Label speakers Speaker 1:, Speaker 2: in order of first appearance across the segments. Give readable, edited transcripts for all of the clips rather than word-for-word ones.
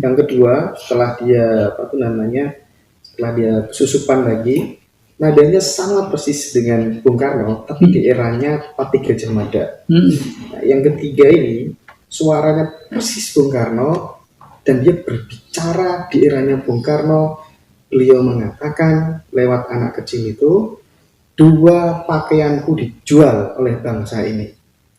Speaker 1: Yang kedua, setelah dia setelah dia susupan lagi, nadanya sangat persis dengan Bung Karno, tapi di eranya Pati Gajah Mada. Nah, yang ketiga ini suaranya persis Bung Karno, dan dia berbicara di eranya Bung Karno. Beliau mengatakan lewat anak kecil itu, dua pakaianku dijual oleh bangsa ini.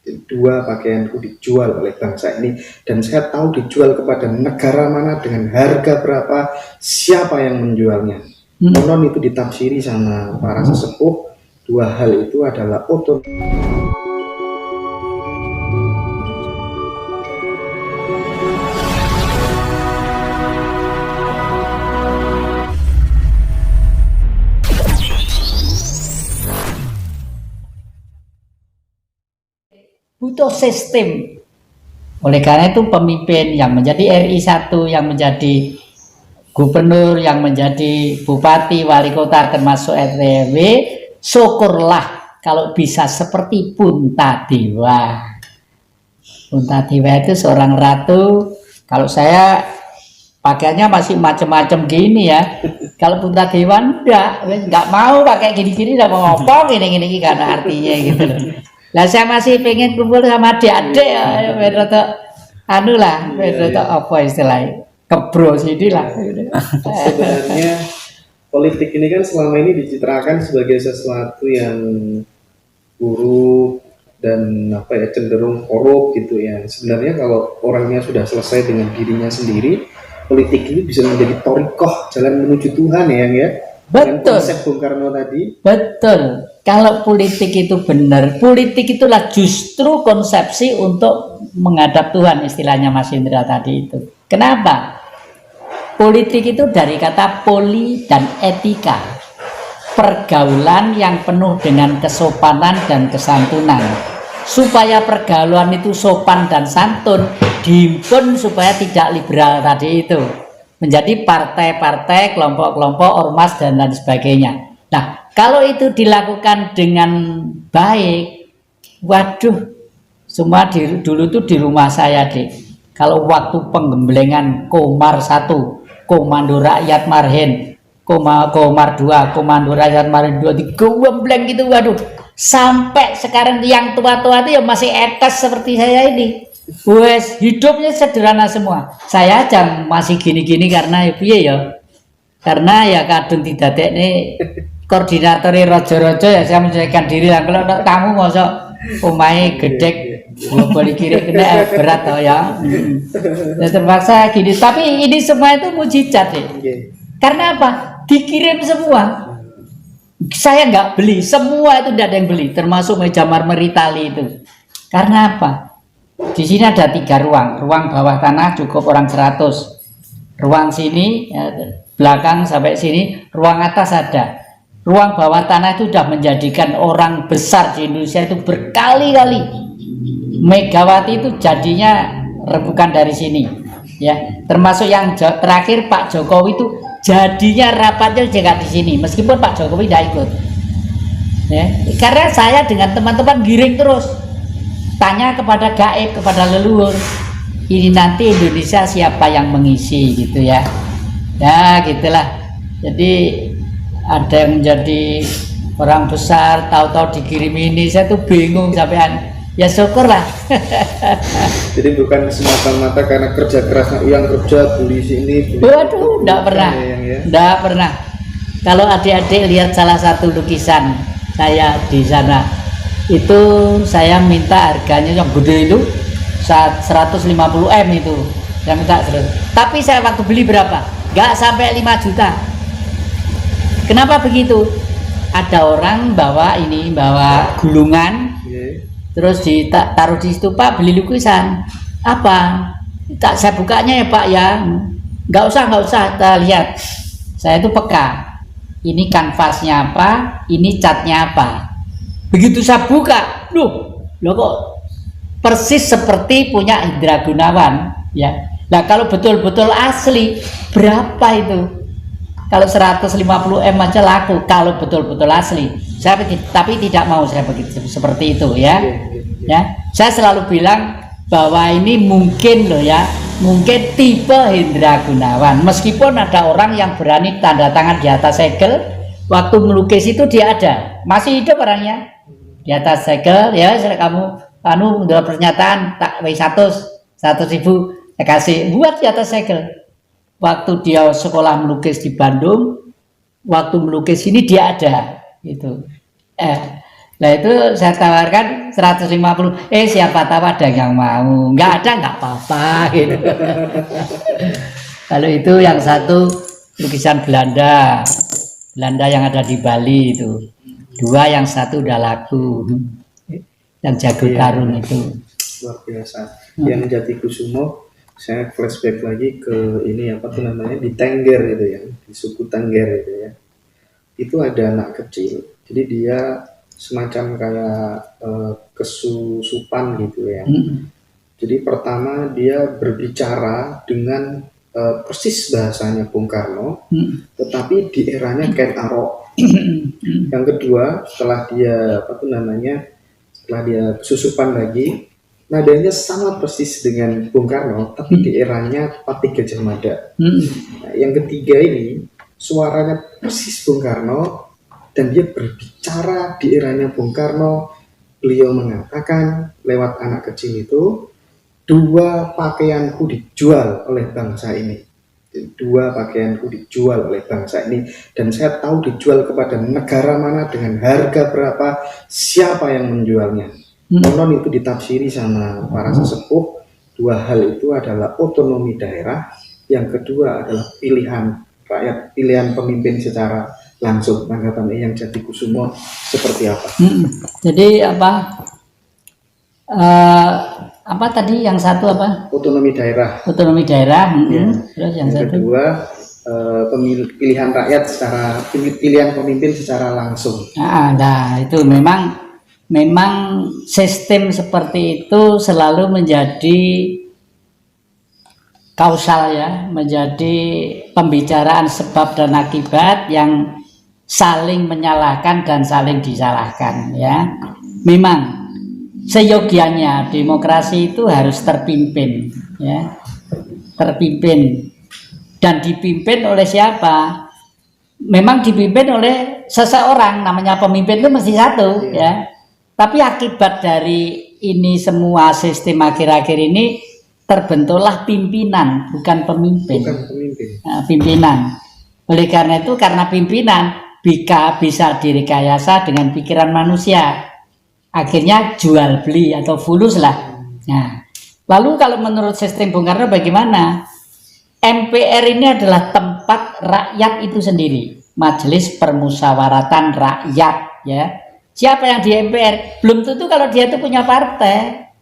Speaker 1: Dua pakaianku dijual oleh bangsa ini, dan saya tahu dijual kepada negara mana, dengan harga berapa, siapa yang menjualnya. Konon itu ditafsiri sama para sesepuh, dua hal itu adalah otonomi.
Speaker 2: Butuh sistem. Oleh karena itu pemimpin yang menjadi RI 1, yang menjadi gubernur, yang menjadi bupati, wali kota, termasuk RT/RW, syukurlah kalau bisa seperti Puntadewa. Puntadewa itu seorang ratu. Kalau saya pakaiannya masih macam-macam gini ya. Kalau Puntadewa enggak mau pakai gini-gini, enggak mau ngopong gini-gini karena artinya gitu loh. Lah saya masih pengen kumpul sama adik-adik ya, berotok anu lah, berotok apa istilahnya, kebro sini lah.
Speaker 1: Sebenarnya politik ini kan selama ini dicitrakan sebagai sesuatu yang buruk dan cenderung korup gitu ya. Sebenarnya kalau orangnya sudah selesai dengan dirinya sendiri, politik ini bisa menjadi thoriqoh, jalan menuju Tuhan ya.
Speaker 2: Betul.
Speaker 1: Konsep Bung Karno tadi.
Speaker 2: Betul. Kalau politik itu benar, politik itulah justru konsepsi untuk menghadap Tuhan, istilahnya Mas Indra tadi itu. Kenapa? Politik itu dari kata poli dan etika, pergaulan yang penuh dengan kesopanan dan kesantunan. Supaya pergaulan itu sopan dan santun, dihimpun supaya tidak liberal tadi itu, menjadi partai-partai, kelompok-kelompok, ormas dan lain sebagainya. Nah, kalau itu dilakukan dengan baik, waduh, semua dulu tuh di rumah saya deh. Kalau waktu penggemblengan Komar 1, Komando Rakyat Marhen, Komar 2, Komando Rakyat Marhen 2, digembleng gitu, waduh. Sampai sekarang yang tua-tua itu ya masih etes seperti saya ini. Wes, hidupnya sederhana semua. Saya aja masih gini-gini karena ya, karena ya kadung tidak ini koordinator rojo-rojo ya, saya menyesuaikan diri lah. Kalau tamu mosok pemain gede boleh kiri kena berat toh ya. Ya terpaksa gini, tapi ini semua itu mujizat deh. Karena apa? Dikirim semua. Saya nggak beli, semua itu tidak ada yang beli, termasuk meja marmer Itali itu. Karena apa? Di sini ada 3 ruang. Ruang bawah tanah cukup orang 100. Ruang sini ya, belakang sampai sini, ruang atas ada. Ruang bawah tanah itu sudah menjadikan orang besar di Indonesia itu berkali-kali. Megawati itu jadinya rebukan dari sini, ya. Termasuk yang terakhir Pak Jokowi itu jadinya rapatnya juga di sini, meskipun Pak Jokowi tidak ikut. Ya, karena saya dengan teman-teman giring terus, tanya kepada gaib, kepada leluhur, ini nanti Indonesia siapa yang mengisi gitu ya. Ya gitulah. Jadi ada yang menjadi orang besar, tahu-tahu dikirim ini, saya tuh bingung sampean. Ya syukurlah.
Speaker 1: Jadi bukan semata-mata karena kerja kerasnya yang kerja beli sini.
Speaker 2: Waduh, enggak pernah. Enggak pernah. Kalau adik-adik lihat salah satu lukisan saya di sana, itu saya minta harganya yang gede itu 150 M itu. Saya minta 100. Tapi saya waktu beli berapa? Enggak sampai 5 juta. Kenapa begitu? Ada orang bawa gulungan, terus ditaruh di situ, Pak beli lukisan apa? Tak saya bukanya ya Pak ya. Nggak usah kita lihat. Saya itu peka. Ini kanvasnya apa? Ini catnya apa? Begitu saya buka, loh kok persis seperti punya Indra Gunawan, ya. Nah kalau betul-betul asli berapa itu? Kalau 150 M aja laku kalau betul-betul asli. Tapi tidak mau saya begitu seperti itu ya. Ya, saya selalu bilang bahwa ini mungkin loh ya, mungkin tipe Hendra Gunawan. Meskipun ada orang yang berani tanda tangan di atas segel, waktu melukis itu dia ada, masih hidup orangnya di atas segel. Ya, kamu udah pernyataan tak W100.000 saya kasih, buat di atas segel. Waktu dia sekolah melukis di Bandung, waktu melukis ini dia ada, gitu. Nah itu saya tawarkan 150, siapa tahu ada yang mau, nggak ada nggak apa-apa gitu. Lalu itu yang satu lukisan Belanda yang ada di Bali itu, 2, yang satu udah laku, yang Jago Tarung itu.
Speaker 1: Luar biasa. Yang Jatikusumo, saya flashback lagi ke ini apa tuh namanya, di Tengger itu ya, di suku Tengger itu ya. Itu ada anak kecil, jadi dia semacam kayak kesusupan gitu ya. Jadi pertama dia berbicara dengan persis bahasanya Bung Karno, tetapi di eranya Ken Arok. Yang kedua, setelah dia setelah dia kesusupan lagi, nadanya sangat persis dengan Bung Karno, tapi di eranya Patih Gajah Mada. Nah, yang ketiga ini suaranya persis Bung Karno, dan dia berbicara di eranya Bung Karno. Beliau mengatakan lewat anak kecil itu, 2 pakaianku dijual oleh bangsa ini. 2 pakaianku dijual oleh bangsa ini, dan saya tahu dijual kepada negara mana, dengan harga berapa, siapa yang menjualnya. Konon itu ditafsiri sama para sesepuh, 2 hal itu adalah otonomi daerah, yang kedua adalah pilihan rakyat, pilihan pemimpin secara langsung. Tanggapan yang Jatikusumo seperti apa?
Speaker 2: Jadi apa tadi yang satu apa?
Speaker 1: Otonomi daerah.
Speaker 2: Otonomi daerah.
Speaker 1: Ya.
Speaker 2: Terus yang satu?
Speaker 1: Kedua pilihan rakyat secara pilihan pemimpin secara langsung.
Speaker 2: Nah itu memang sistem seperti itu selalu menjadi kausal ya, menjadi pembicaraan sebab dan akibat yang saling menyalahkan dan saling disalahkan ya. Memang seyogianya demokrasi itu harus terpimpin ya, terpimpin, dan dipimpin oleh siapa? Memang dipimpin oleh seseorang, namanya pemimpin itu mesti satu ya. Tapi akibat dari ini semua sistem akhir-akhir ini terbentuklah pimpinan, bukan pemimpin.
Speaker 1: Bukan pemimpin.
Speaker 2: Nah, pimpinan. Oleh karena itu, karena pimpinan bisa direkayasa dengan pikiran manusia, akhirnya jual beli atau fulus lah. Nah, lalu kalau menurut sistem Bung Karno bagaimana? MPR ini adalah tempat rakyat itu sendiri, Majelis Permusyawaratan Rakyat ya. Siapa yang di MPR? Belum tentu kalau dia itu punya partai,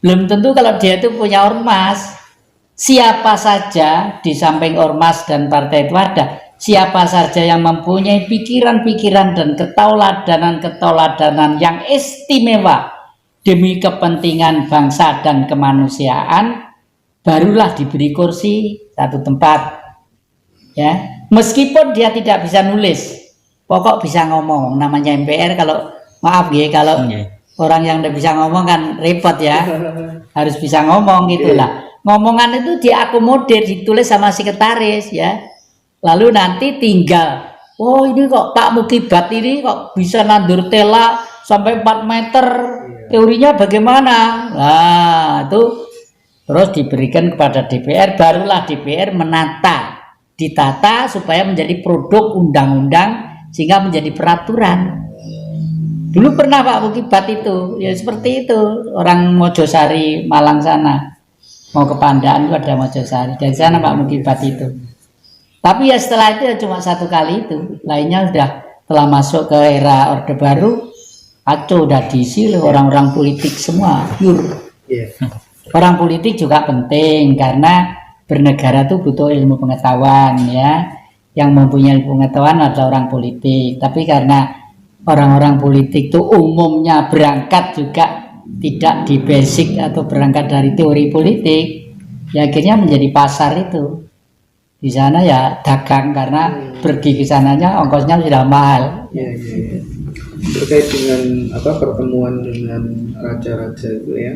Speaker 2: belum tentu kalau dia itu punya ormas. Siapa saja di samping ormas dan partai itu ada, siapa saja yang mempunyai pikiran-pikiran dan ketauladanan yang istimewa demi kepentingan bangsa dan kemanusiaan, barulah diberi kursi satu tempat ya. Meskipun dia tidak bisa nulis, pokok bisa ngomong. Namanya MPR, kalau maaf ya, kalau orang yang tidak bisa ngomong kan repot ya, harus bisa ngomong gitulah. Ngomongan itu diakomodir, ditulis sama sekretaris ya. Lalu nanti tinggal, oh ini kok Pak Mukibat ini kok bisa nandur tela sampai 4 meter, teorinya bagaimana? Nah itu terus diberikan kepada DPR, barulah DPR ditata supaya menjadi produk undang-undang sehingga menjadi peraturan. Dulu pernah Pak Mukibat itu, ya seperti itu, orang Mojosari Malang sana, mau ke Pandaan itu ada Mojosari, dari sana Pak Mukibat itu. Tapi ya setelah itu ya cuma 1 kali itu, lainnya telah masuk ke era Orde Baru, kacau, udah diisi orang-orang politik semua, Orang politik juga penting karena bernegara itu butuh ilmu pengetahuan ya. Yang mempunyai ilmu pengetahuan adalah orang politik. Tapi karena orang-orang politik itu umumnya berangkat juga tidak di basic atau berangkat dari teori politik, ya akhirnya menjadi pasar itu. Di sana ya dagang, karena pergi ke sananya ongkosnya sudah mahal.
Speaker 1: Terkait dengan pertemuan dengan raja-raja itu ya,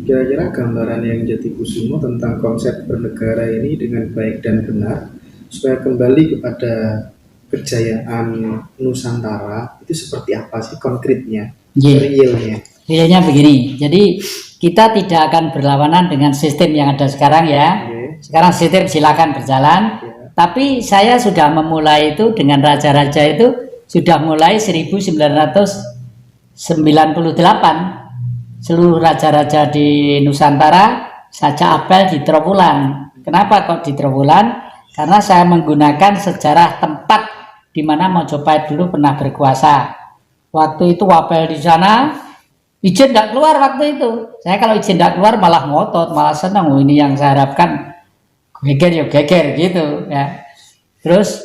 Speaker 1: Kira-kira gambaran yang Jatikusumo tentang konsep bernegara ini dengan baik dan benar supaya kembali kepada kejayaan Nusantara itu seperti apa sih konkretnya, realnya?
Speaker 2: Realnya begini, jadi kita tidak akan berlawanan dengan sistem yang ada sekarang ya. Sekarang sistem silakan berjalan, tapi saya sudah memulai itu dengan raja-raja itu sudah mulai 1998. Seluruh raja-raja di Nusantara saja apel di Trowulan. Kenapa kok di Trowulan? Karena saya menggunakan sejarah tempat di mana Mojopahit dulu pernah berkuasa. Waktu itu apel di sana, izin tidak keluar waktu itu. Saya kalau izin tidak keluar malah ngotot, malah senang. Oh, ini yang saya harapkan, geger ya geger gitu ya. Terus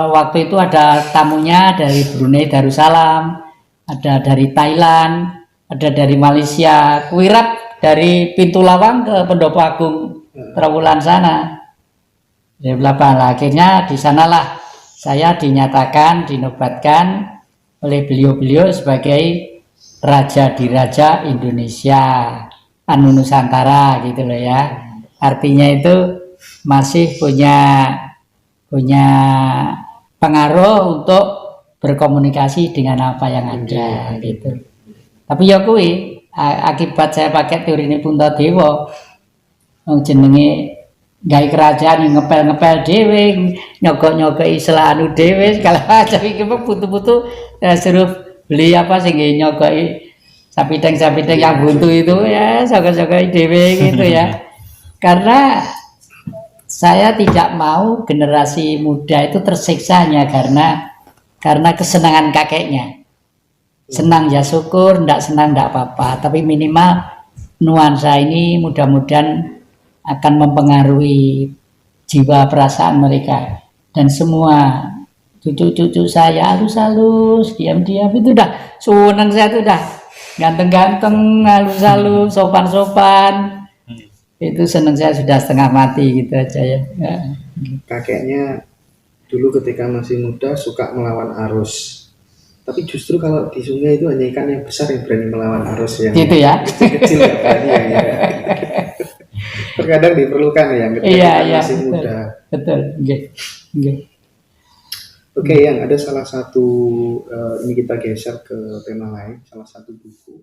Speaker 2: waktu itu ada tamunya dari Brunei Darussalam, ada dari Thailand, ada dari Malaysia, Kuirap dari pintu lawang ke Pendopo Agung Trowulan sana. Ya belakang, akhirnya di sanalah saya dinyatakan, dinobatkan oleh beliau-beliau sebagai Raja Diraja Indonesia, Anu Nusantara gitu loh ya. Artinya itu masih punya pengaruh untuk berkomunikasi dengan apa yang ada gitu. Tapi ya kuwi akibat saya pakai teori ini Puntadewa jenenge gawe kerajaan ngepel-ngepel dhewe, nyogok-nyogok istilah anu dhewe segala macam iki butuh-butuh suruh beli apa sing nyogoki sapiteng-sapiteng yang buntu itu ya, sogok-sogok dhewe gitu ya. Karena saya tidak mau generasi muda itu tersiksanya karena kesenangan kakeknya. Senang ya syukur, tidak senang tidak apa-apa, tapi minimal nuansa ini mudah-mudahan akan mempengaruhi jiwa perasaan mereka. Dan semua cucu-cucu saya halus-halus, diam-diam itu udah senang, saya tuh udah ganteng-ganteng, halus-halus, sopan-sopan. Itu senang, saya sudah setengah mati gitu aja ya.
Speaker 1: Kakeknya dulu ketika masih muda suka melawan arus. Tapi justru kalau di sungai itu hanya ikan yang besar yang berani melawan arus yang
Speaker 2: gitu ya.
Speaker 1: kecil ya berani ya. Terkadang diperlukan ya ketika masih muda.
Speaker 2: Betul.
Speaker 1: Oke, yang ada salah satu ini kita geser ke tema lain, salah satu buku